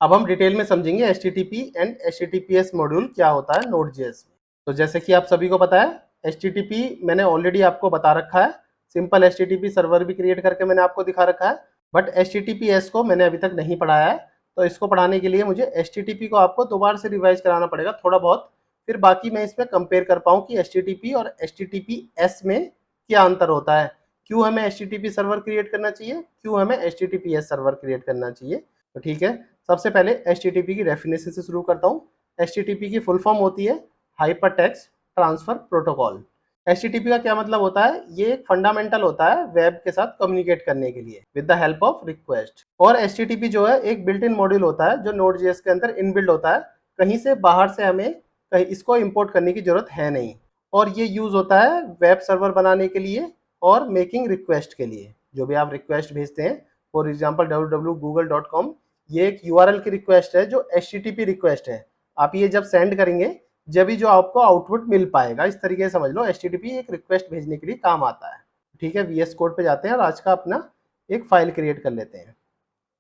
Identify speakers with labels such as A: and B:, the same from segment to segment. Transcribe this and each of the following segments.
A: अब हम डिटेल में समझेंगे HTTP एंड HTTPS मॉड्यूल क्या होता है Node.js में। तो जैसे कि आप सभी को पता है HTTP मैंने ऑलरेडी आपको बता रखा है, सिंपल HTTP सर्वर भी क्रिएट करके मैंने आपको दिखा रखा है, बट HTTPS को मैंने अभी तक नहीं पढ़ाया है। तो इसको पढ़ाने के लिए मुझे HTTP को आपको दोबारा से रिवाइज कराना पड़ेगा थोड़ा बहुत, फिर बाकी मैं इसमें कंपेयर कर पाऊँ कि HTTP और HTTPS में क्या अंतर होता है, क्यों हमें HTTP सर्वर क्रिएट करना चाहिए, क्यों हमें HTTPS सर्वर क्रिएट करना चाहिए। तो ठीक है, सबसे पहले HTTP की डेफिनेशन से शुरू करता हूँ। HTTP की फुल फॉर्म होती है hyper text transfer protocol. HTTP का क्या मतलब होता है, ये एक फंडामेंटल होता है वेब के साथ कम्युनिकेट करने के लिए with the help of request. और HTTP जो है एक बिल्ट इन मॉड्यूल होता है जो Node.js के अंदर इनबिल्ट होता है, कहीं से बाहर से हमें कहीं इसको इंपोर्ट करने की जरूरत है नहीं। और ये यूज होता है वेब सर्वर बनाने के लिए और मेकिंग रिक्वेस्ट के लिए। जो भी आप रिक्वेस्ट भेजते हैं, फॉर एग्जाम्पल www.google.com, ये एक URL की रिक्वेस्ट है जो HTTP रिक्वेस्ट है। आप ये जब सेंड करेंगे जब भी जो आपको आउटपुट मिल पाएगा, इस तरीके से समझ लो HTTP एक रिक्वेस्ट भेजने के लिए काम आता है। ठीक है, VS कोड पे जाते हैं और आज का अपना एक फाइल क्रिएट कर लेते हैं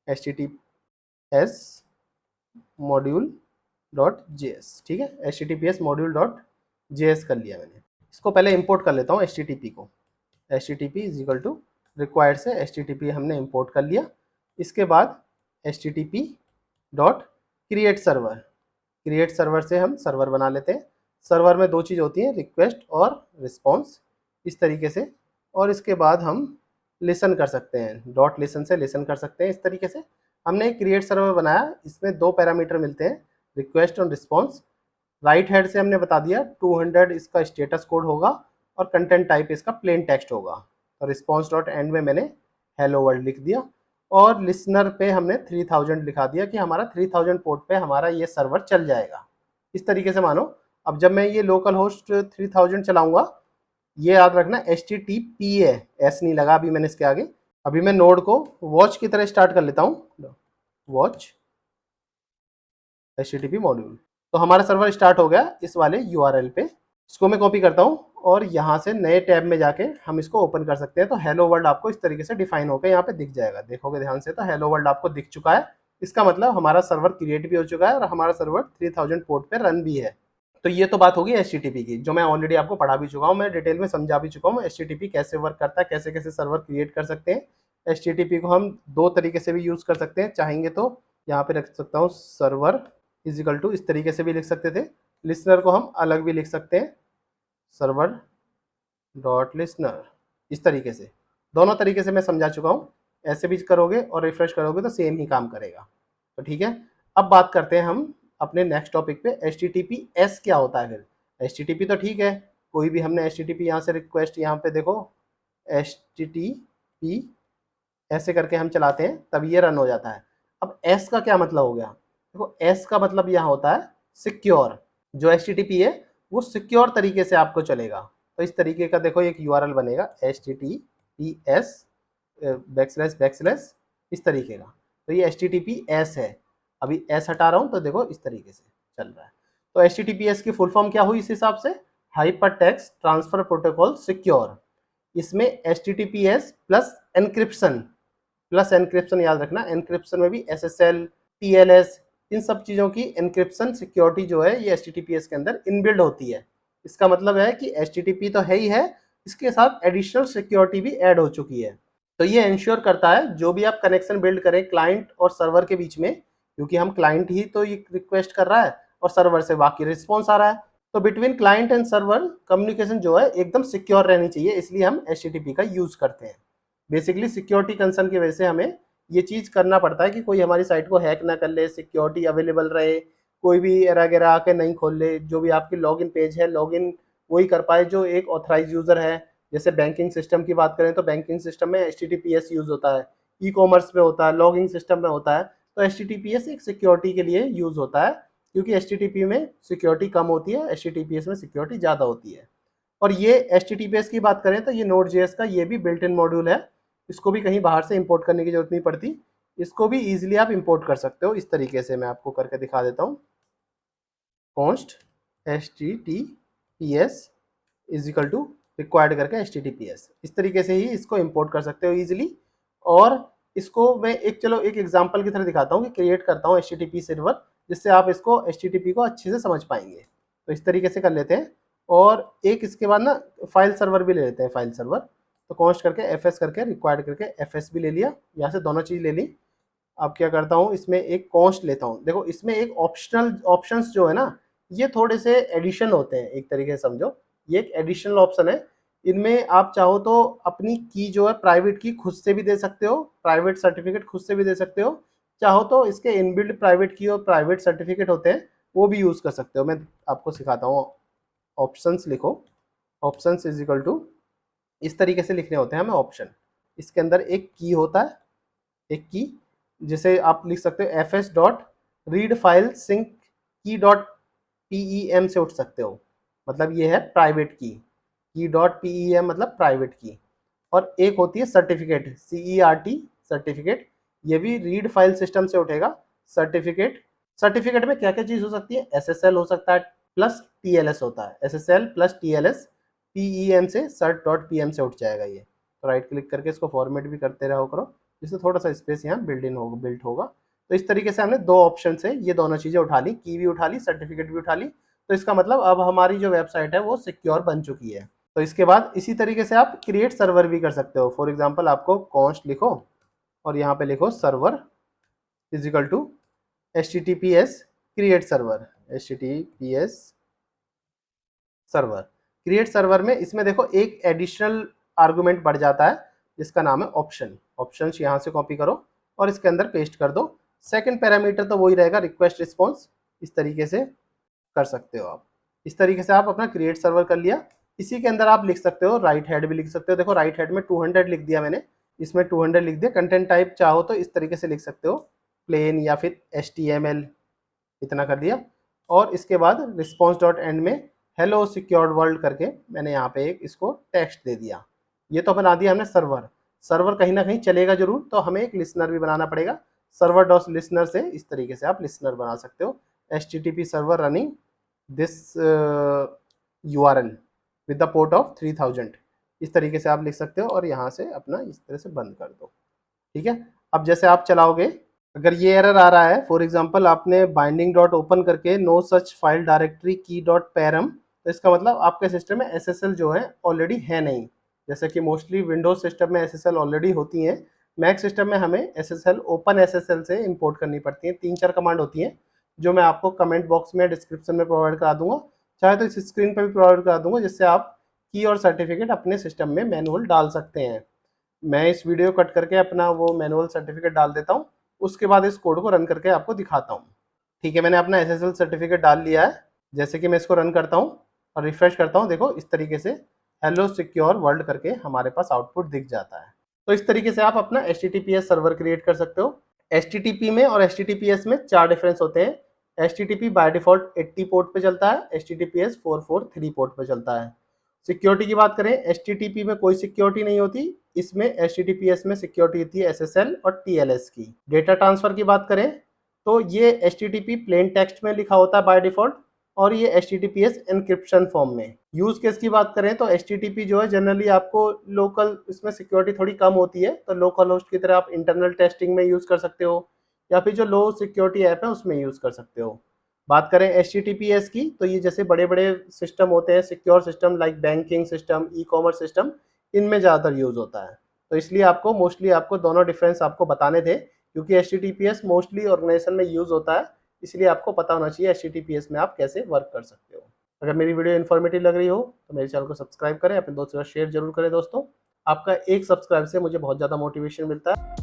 A: HTTPS module.js। ठीक है, HTTPS module.js कर लिया मैंने। इसको पहले इंपोर्ट कर लेता हूँ HTTP को। HTTP is equal to required से HTTP हमने इंपोर्ट कर लिया। इसके बाद HTTP dot create server, create server से हम सर्वर बना लेते हैं। सर्वर में दो चीज़ होती हैं, रिक्वेस्ट और रिस्पॉन्स, इस तरीके से। और इसके बाद हम लिसन कर सकते हैं, डॉट लिसन से लिसन कर सकते हैं। इस तरीके से हमने एक क्रिएट सर्वर बनाया, इसमें दो पैरामीटर मिलते हैं, रिक्वेस्ट और रिस्पॉन्स। राइट हेड से हमने बता दिया 200 इसका स्टेटस कोड होगा और कंटेंट टाइप इसका प्लेन टेक्स्ट होगा। और रिस्पॉन्स डॉट एंड में मैंने हेलो वर्ल्ड लिख दिया। और लिसनर पे हमने 3000 लिखा दिया कि हमारा 3000 पोर्ट पे हमारा ये सर्वर चल जाएगा। इस तरीके से मानो अब जब मैं ये लोकल होस्ट 3000 चलाऊंगा, ये याद रखना HTTP है, एस नहीं लगा अभी मैंने इसके आगे। अभी मैं नोड को वॉच की तरह स्टार्ट कर लेता हूँ, वॉच HTTP मॉड्यूल। तो हमारा सर्वर स्टार्ट हो गया इस वाले URL पे। इसको मैं कॉपी करता हूँ और यहाँ से नए टैब में जाके हम इसको ओपन कर सकते हैं। तो हेलो वर्ल्ड आपको इस तरीके से डिफाइन होकर यहाँ पे दिख जाएगा, देखोगे ध्यान से तो हेलो वर्ल्ड आपको दिख चुका है। इसका मतलब हमारा सर्वर क्रिएट भी हो चुका है और हमारा सर्वर 3000 पोर्ट पे रन भी है। तो ये तो बात होगी HTTP की, जो मैं ऑलरेडी आपको पढ़ा भी चुका हूँ, मैं डिटेल में समझा भी चुका हूँ HTTP कैसे वर्क करता है, कैसे कैसे सर्वर क्रिएट कर सकते हैं। HTTP को हम दो तरीके से भी यूज कर सकते हैं, चाहेंगे तो यहाँ पे रख सकता हूँ सर्वर इजिकल टू, इस तरीके से भी लिख सकते थे। लिसनर को हम अलग भी लिख सकते हैं, सर्वर डॉट लिसनर, इस तरीके से। दोनों तरीके से मैं समझा चुका हूँ, ऐसे भी करोगे और रिफ्रेश करोगे तो सेम ही काम करेगा। तो ठीक है, अब बात करते हैं हम अपने नेक्स्ट टॉपिक पे, HTTPS क्या होता है। फिर HTTP तो ठीक है, कोई भी हमने HTTP यहाँ से रिक्वेस्ट, यहाँ पे देखो HTTP ऐसे करके हम चलाते हैं तब ये रन हो जाता है। अब S का क्या मतलब हो गया, देखो S का मतलब यहाँ होता है सिक्योर। जो HTTP है वो सिक्योर तरीके से आपको चलेगा। तो इस तरीके का देखो एक URL बनेगा HTTPS बैकस्लैश इस तरीके का। तो ये HTTPS है, अभी S हटा रहा हूँ तो देखो इस तरीके से चल रहा है। तो HTTPS की फुल फॉर्म क्या हुई इस हिसाब से, hyper text transfer protocol secure. इसमें HTTPS plus encryption, plus encryption याद रखना, एनक्रिप्शन में भी SSL TLS इन सब चीज़ों की एनक्रिप्शन सिक्योरिटी जो है ये HTTPS के अंदर इनबिल्ड होती है। इसका मतलब है कि HTTP तो है ही है, इसके साथ एडिशनल सिक्योरिटी भी ऐड हो चुकी है। तो ये इंश्योर करता है जो भी आप कनेक्शन बिल्ड करें क्लाइंट और सर्वर के बीच में, क्योंकि हम क्लाइंट ही तो ये रिक्वेस्ट कर रहा है और सर्वर से बाकी रिस्पॉन्स आ रहा है, तो between client and server communication जो है एकदम सिक्योर रहनी चाहिए, इसलिए हम HTTP का यूज करते हैं। बेसिकली सिक्योरिटी कंसर्न की वजह से हमें ये चीज़ करना पड़ता है कि कोई हमारी साइट को हैक ना कर ले, सिक्योरिटी अवेलेबल रहे, कोई भी एरर वगैरह आके नहीं खोल ले, जो भी आपकी लॉगिन पेज है लॉगिन वही कर पाए जो एक ऑथराइज यूज़र है। जैसे बैंकिंग सिस्टम की बात करें तो बैंकिंग सिस्टम में HTTPS यूज़ होता है, ई-कॉमर्स में होता है, लॉगिंग सिस्टम में होता है। तो HTTPS एक सिक्योरिटी के लिए यूज़ होता है, क्योंकि HTTP में सिक्योरिटी कम होती है, HTTPS में सिक्योरिटी ज़्यादा होती है। और ये HTTPS की बात करें तो ये Node.js का ये भी बिल्ट इन मॉड्यूल है, इसको भी कहीं बाहर से इंपोर्ट करने की जरूरत नहीं पड़ती, इसको भी इजीली आप इंपोर्ट कर सकते हो। इस तरीके से मैं आपको करके दिखा देता हूँ, const HTTPS is equal to required करके HTTPS, इस तरीके से ही इसको इंपोर्ट कर सकते हो इजीली। और इसको मैं चलो एक एग्जांपल की तरह दिखाता हूँ कि क्रिएट करता हूँ HTTP सर्वर, जिससे आप इसको HTTP को अच्छे से समझ पाएंगे। तो इस तरीके से कर लेते हैं, और एक इसके बाद ना फाइल सर्वर भी ले लेते हैं, फाइल सर्वर। तो कॉन्स्ट करके fs करके रिक्वायर्ड करके fs भी ले लिया, यहाँ से दोनों चीज़ ले ली। अब क्या करता हूँ, इसमें एक कॉन्स्ट लेता हूँ। देखो इसमें एक ऑप्शनल ऑप्शंस जो है ना, ये थोड़े से एडिशन होते हैं, एक तरीके से समझो ये एक एडिशनल ऑप्शन है। इनमें आप चाहो तो अपनी की जो है प्राइवेट की खुद से भी दे सकते हो, प्राइवेट सर्टिफिकेट खुद से भी दे सकते हो। चाहो तो इसके इनबिल्ट प्राइवेट की और प्राइवेट सर्टिफिकेट होते हैं, वो भी यूज़ कर सकते हो। मैं आपको सिखाता हूँ। ऑप्शंस लिखो, ऑप्शंस इज इक्वल टू, इस तरीके से लिखने होते हैं हमें ऑप्शन। इसके अंदर एक की होता है, एक की, जिसे आप लिख सकते हो fs dot read file sync key dot pem से उठ सकते हो, मतलब ये है प्राइवेट की डॉट pem मतलब प्राइवेट की। और एक होती है सर्टिफिकेट, CERT सर्टिफिकेट, ये भी रीड फाइल सिस्टम से उठेगा सर्टिफिकेट। सर्टिफिकेट में क्या क्या चीज़ हो सकती है, SSL हो सकता है प्लस TLS होता है, SSL प्लस TLS PEM से cert.pm से उठ जाएगा ये। तो राइट क्लिक करके इसको फॉर्मेट भी करते रहो करो, जिससे थोड़ा सा स्पेस यहाँ बिल्ट होगा। तो इस तरीके से हमने दो ऑप्शन से ये दोनों चीज़ें उठा ली, की भी उठा ली, सर्टिफिकेट भी उठा ली। तो इसका मतलब अब हमारी जो वेबसाइट है वो सिक्योर बन चुकी है। तो इसके बाद इसी तरीके से आप क्रिएट सर्वर भी कर सकते हो। फॉर एग्जांपल आपको कॉन्स्ट लिखो और यहाँ पे लिखो server is equal to HTTPS create server, HTTPS server. Create server में इसमें देखो एक एडिशनल आर्गुमेंट बढ़ जाता है, जिसका नाम है ऑप्शन। ऑप्शंस यहाँ से कॉपी करो और इसके अंदर पेस्ट कर दो। सेकंड पैरामीटर तो वही रहेगा, रिक्वेस्ट रिस्पॉन्स। इस तरीके से कर सकते हो आप। इस तरीके से आप अपना क्रिएट सर्वर कर लिया। इसी के अंदर आप लिख सकते हो राइट हेड भी लिख सकते हो। देखो राइट हेड में 200 लिख दिया मैंने, इसमें 200 लिख दिया। कंटेंट टाइप चाहो तो इस तरीके से लिख सकते हो, प्लेन या फिर HTML, इतना कर दिया। और इसके बाद रिस्पॉन्स डॉट एंड में हेलो सिक्योर्ड वर्ल्ड करके मैंने यहाँ पे एक इसको टेक्स्ट दे दिया। ये तो बना दिया हमने सर्वर। सर्वर कहीं ना कहीं चलेगा जरूर, तो हमें एक लिसनर भी बनाना पड़ेगा। सर्वर डॉट लिसनर से इस तरीके से आप लिसनर बना सकते हो। HTTP server running this URL with the port of 3000, इस तरीके से आप लिख सकते हो और यहाँ से अपना इस तरह से बंद कर दो। ठीक है। अब जैसे आप चलाओगे, अगर ये एरर आ रहा है, फॉर एग्जांपल आपने बाइंडिंग डॉट ओपन करके नो सच फाइल डायरेक्टरी की डॉट पैरम, तो इसका मतलब आपके सिस्टम में SSL जो है ऑलरेडी है नहीं। जैसे कि मोस्टली विंडोज सिस्टम में SSL ऑलरेडी होती हैं, मैक सिस्टम में हमें SSL ओपन SSL से इंपोर्ट करनी पड़ती है। 3-4 कमांड होती हैं जो मैं आपको कमेंट बॉक्स में डिस्क्रिप्शन में प्रोवाइड करा दूंगा, चाहे तो इस स्क्रीन पर भी प्रोवाइड करा दूंगा, जिससे आप की और सर्टिफिकेट अपने सिस्टम में मैनुअल डाल सकते हैं। मैं इस वीडियो कट करके अपना वो मैनुअल सर्टिफिकेट डाल देता हूँ, उसके बाद इस कोड को रन करके आपको दिखाता हूँ। ठीक है, मैंने अपना SSL सर्टिफिकेट डाल लिया है। जैसे कि मैं इसको रन करता हूँ और रिफ्रेश करता हूँ, देखो इस तरीके से हेलो सिक्योर वर्ल्ड करके हमारे पास आउटपुट दिख जाता है। तो इस तरीके से आप अपना HTTPS सर्वर क्रिएट कर सकते हो। HTTP में और HTTPS में 4 डिफरेंस होते हैं। HTTP बाय डिफॉल्ट 80 पोर्ट पे चलता है, HTTPS 443 पोर्ट पे चलता है। सिक्योरिटी की बात करें, HTTP में कोई सिक्योरिटी नहीं होती, इसमें HTTPS में सिक्योरिटी होती है SSL और TLS की। डेटा ट्रांसफर की बात करें तो ये HTTP प्लेन टेक्स्ट में लिखा होता है बाय डिफॉल्ट, और ये HTTPS एनक्रिप्शन फॉर्म में। यूज केस की बात करें तो HTTP जो है जनरली आपको लोकल, इसमें सिक्योरिटी थोड़ी कम होती है, तो लोकल होस्ट की तरह आप इंटरनल टेस्टिंग में यूज कर सकते हो, या फिर जो लो सिक्योरिटी ऐप है उसमें यूज कर सकते हो। बात करें HTTPS की, तो ये जैसे बड़े बड़े सिस्टम होते हैं, secure system like banking system, ई-कॉमर्स सिस्टम, इनमें ज़्यादातर यूज़ होता है। तो इसलिए आपको मोस्टली आपको दोनों डिफरेंस आपको बताने थे, क्योंकि HTTPS मोस्टली ऑर्गेनाइजेशन में यूज़ होता है, इसलिए आपको पता होना चाहिए HTTPS में आप कैसे वर्क कर सकते हो। अगर मेरी वीडियो इन्फॉर्मेटिव लग रही हो तो मेरे चैनल को सब्सक्राइब करें, अपने दोस्तों के साथ शेयर जरूर करें। दोस्तों, आपका एक सब्सक्राइब से मुझे बहुत ज़्यादा मोटिवेशन मिलता है।